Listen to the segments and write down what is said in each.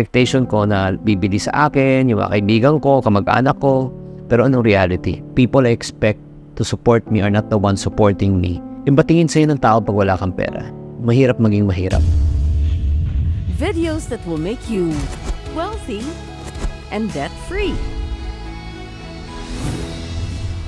expectation ko na bibili sa akin, yung mga kaibigan ko, kamag-anak ko. Pero anong reality? People I expect to support me are not the ones supporting me. Yung batingin sa'yo ng tao pag wala kang pera. Mahirap maging mahirap. Videos that will make you wealthy and debt-free.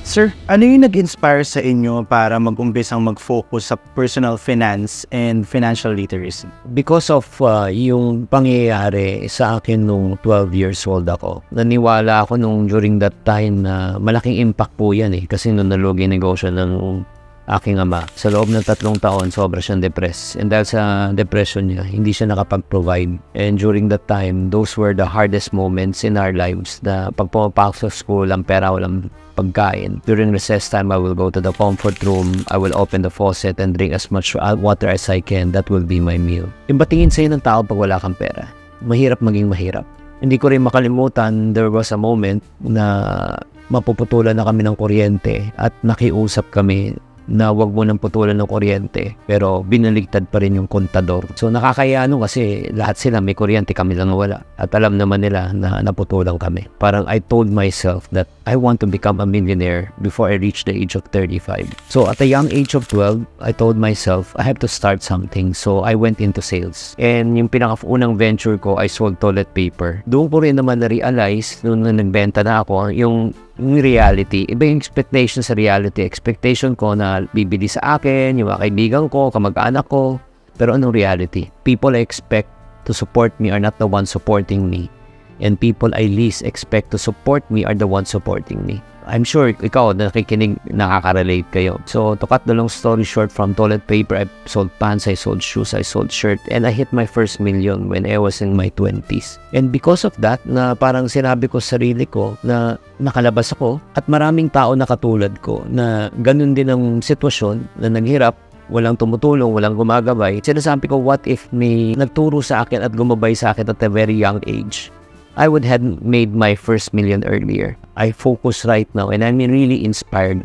Sir, ano yung nag-inspire sa inyo para mag-umpisang mag-focus sa personal finance and financial literacy? Because of yung pangyayari sa akin nung 12 years old ako, naniwala ako nung during that time na malaking impact po yan kasi nung nalugi negosyo ng aking ama. Sa loob ng 3 taon, sobra siyang depressed. And dahil sa depression niya, hindi siya nakapag-provide. And during that time, those were the hardest moments in our lives na pag pumapasok sa school, ang pera, walang pagkain. During recess time, I will go to the comfort room. I will open the faucet and drink as much water as I can. That will be my meal. Yung batingin sa'yo ng tao pag wala kang pera, mahirap maging mahirap. Hindi ko rin makalimutan, there was a moment na mapuputulan na kami ng kuryente at nakiusap kami na wag mo nang putulan ng kuryente, pero binaligtad pa rin yung kontador. So nakakaya kasi lahat sila may kuryente, kami lang wala. At alam naman nila na naputulan kami. Parang I told myself that I want to become a millionaire before I reach the age of 35. So at a young age of 12, I told myself I have to start something. So I went into sales. And yung pinakaunang venture ko, I sold toilet paper. Doon ko rin naman na-realize nung nagbenta na ako, yung reality. Iba yung expectation sa reality. Expectation ko na bibili sa akin, yung mga kaibigan ko, kamag-anak ko. Pero anong reality? People I expect to support me are not the ones supporting me. And people I least expect to support me are the ones supporting me. I'm sure ikaw nakikinig, nakaka-relate kayo. So to cut the long story short, from toilet paper, I sold pants, I sold shoes, I sold shirt, and I hit my first million when I was in my 20s. And because of that, na parang sinabi ko sa sarili ko na nakalabas ako at maraming tao na katulad ko na ganun din ang sitwasyon na naghirap, walang tumutulong, walang gumagabay. Sinasabi ko, what if may nagturo sa akin at gumabay sa akin at a very young age? I would have made my first million earlier. I focus right now and I'm really inspired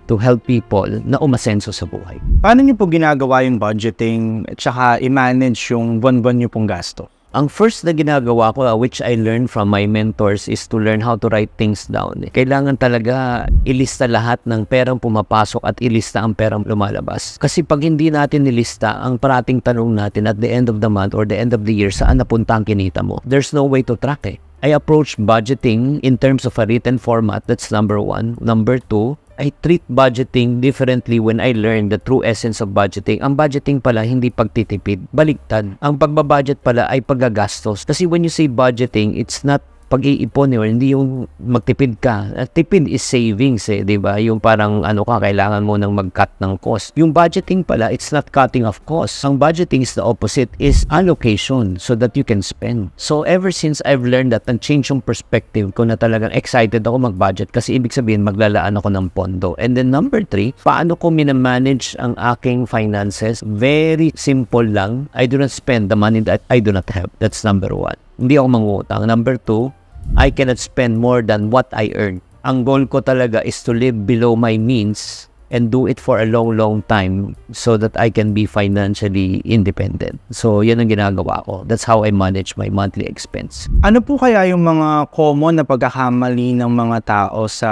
to help people na umasenso sa buhay. Paano niyo po ginagawa yung budgeting at saka i-manage yung buwan-buwan niyo pong gasto? Ang first na ginagawa ko, which I learned from my mentors, is to learn how to write things down. Kailangan talaga ilista lahat ng perang pumapasok at ilista ang perang lumalabas. Kasi pag hindi natin nilista, ang parating tanong natin at the end of the month or the end of the year, saan napunta ang kinita mo? There's no way to track I approach budgeting in terms of a written format. That's number 1. Number 2, I treat budgeting differently when I learned the true essence of budgeting. Ang budgeting pala, hindi pagtitipid. Baliktad. Ang pagbabudget pala ay paggagastos. Kasi when you say budgeting, it's not pag-iipon hindi yung magtipid ka. Tipid is savings di ba? Yung parang kailangan mo nang mag-cut ng cost. Yung budgeting pala, it's not cutting of costs. Ang budgeting is the opposite, is allocation so that you can spend. So ever since I've learned that, nag-change yung perspective ko na talagang excited ako mag-budget kasi ibig sabihin maglalaan ako ng pondo. And then number 3, paano ko minamanage ang aking finances? Very simple lang. I do not spend the money that I do not have. That's number 1. Hindi ako mangutang. Number 2, I cannot spend more than what I earn. Ang goal ko talaga is to live below my means and do it for a long time so that I can be financially independent. So, yan ang ginagawa ko. That's how I manage my monthly expense. Ano po kaya yung mga common na pagkakamali ng mga tao sa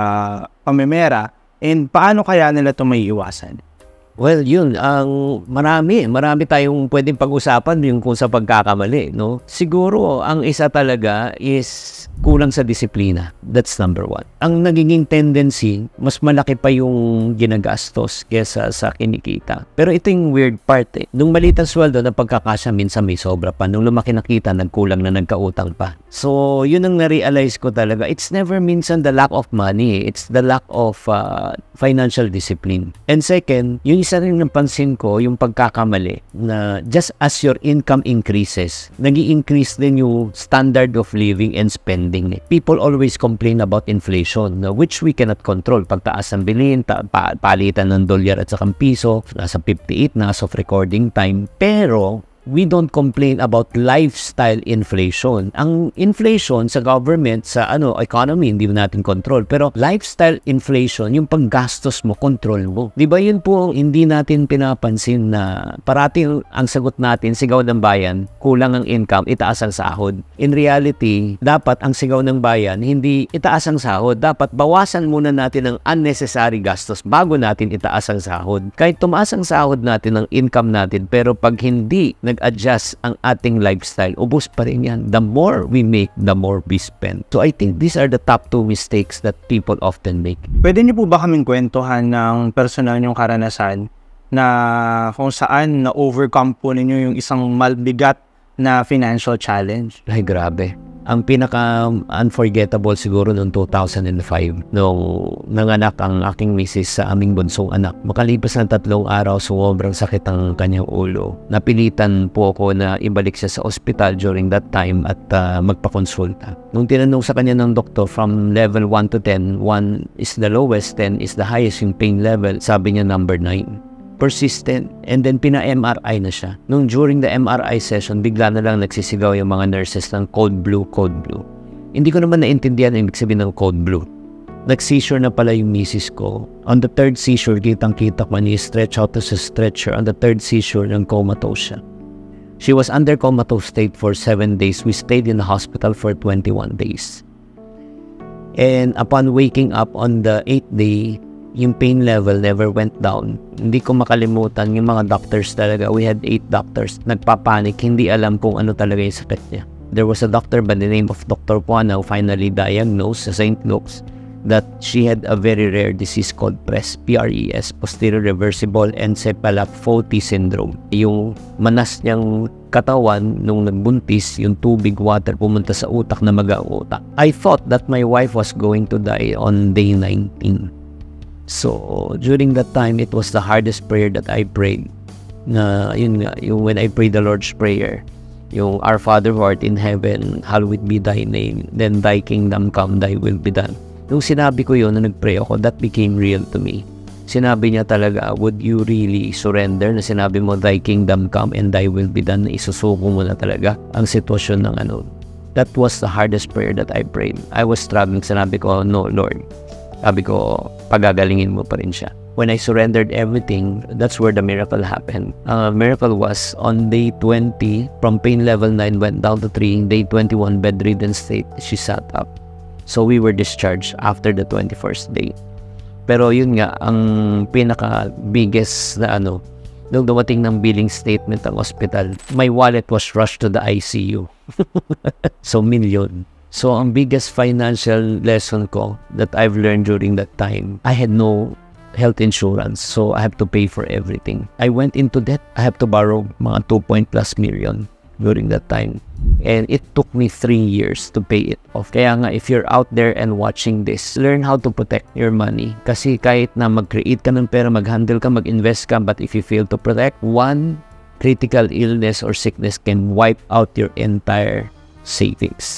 pamemera and paano kaya nila ito may iwasan? Well, yun, marami tayong pwedeng pag-usapan yung kung sa pagkakamali, no? Siguro, ang isa talaga is kulang sa disiplina. That's number 1. Ang nagiging tendency, mas malaki pa yung ginagastos kesa sa kinikita. Pero ito yung weird part Nung maliit ang sweldo na pagkakasya, minsan may sobra pa. Nung lumaki na kita, nagkulang na nagkautang pa. So, yun ang na-realize ko talaga. It's never minsan the lack of money. It's the lack of financial discipline. And second, yung isa rin napansin ko, yung pagkakamali na just as your income increases, nag-i-increase din yung standard of living and spending. People always complain about inflation, which we cannot control. Pagtaas ng bilhin, palitan ng dolyar at saka piso, nasa 58 na as of recording time. Pero we don't complain about lifestyle inflation. Ang inflation sa government, sa economy, hindi natin control. Pero lifestyle inflation, yung paggastos mo, control mo. Di ba yun po hindi natin pinapansin na parating ang sagot natin, sigaw ng bayan, kulang ang income, itaas ang sahod. In reality, dapat ang sigaw ng bayan, hindi itaas ang sahod. Dapat bawasan muna natin ang unnecessary gastos bago natin itaas ang sahod. Kahit tumaas ang sahod natin, ang income natin, pero pag hindi nag-adjust ang ating lifestyle, ubos pa rin yan. The more we make, the more we spend. So I think these are the top 2 mistakes that people often make. Pwede niyo po ba kaming kwentuhan ng personal niyong karanasan na kung saan na-overcome po ninyo yung isang malbigat na financial challenge? Ay, grabe. Ang pinaka-unforgettable siguro noong 2005, nung nanganak ang aking misis sa aming bunsong anak. Makalipas ng 3 araw, sobrang sakit ang kanyang ulo. Napilitan po ako na ibalik siya sa ospital during that time at magpakonsulta. Nung tinanong sa kanya ng doktor, from level 1 to 10, 1 is the lowest, 10 is the highest yung pain level. Sabi niya number 9. Persistent, and then pina-MRI na siya. Nung during the MRI session, bigla na lang nagsisigaw yung mga nurses ng cold blue, cold blue. Hindi ko naman naintindihan ang ibig sabihin ng cold blue. Nag-seizure na pala yung misis ko. On the 3rd seizure, kitang-kita ko niya stretch out to sa stretcher. On the 3rd seizure, nang comatose siya. She was under comatose state for 7 days. We stayed in the hospital for 21 days. And upon waking up on the 8th day, yung pain level never went down. Hindi ko makalimutan yung mga doctors talaga. We had 8 doctors. Nagpapanik, hindi alam kung ano talaga yung sakit niya. There was a doctor by the name of Dr. Puana who finally diagnosed sa St. Luke's that she had a very rare disease called PRES, P-R-E-S, Posterior Reversible Encephalopathy Syndrome. Yung manas niyang katawan nung nagbuntis, yung tubig, water, pumunta sa utak na mag-utak. I thought that my wife was going to die on day 19. So, during that time, it was the hardest prayer that I prayed. Na, yun nga, yung when I prayed the Lord's Prayer, yung Our Father who art in heaven, hallowed be thy name, then thy kingdom come, thy will be done. Nung sinabi ko yun, na nag-pray ako, that became real to me. Sinabi niya talaga, would you really surrender? Na sinabi mo, thy kingdom come and thy will be done, na isusuko mo na talaga ang sitwasyon ng ano. That was the hardest prayer that I prayed. I was struggling, sinabi ko, no, Lord. Sabi ko, pagagalingin mo pa rin siya. When I surrendered everything, that's where the miracle happened. Miracle was on day 20, from pain level 9 went down to 3, day 21 bedridden state, she sat up. So we were discharged after the 21st day. Pero yun nga, ang pinaka-biggest na nung dumating ng billing statement ng hospital, my wallet was rushed to the ICU. So, million. So, ang biggest financial lesson ko that I've learned during that time, I had no health insurance, so I have to pay for everything. I went into debt. I have to borrow mga 2+ million during that time. And it took me 3 years to pay it off. Kaya nga, if you're out there and watching this, learn how to protect your money. Kasi kahit na mag-create ka ng pera, mag-handle ka, mag-invest ka, but if you fail to protect, one critical illness or sickness can wipe out your entire savings.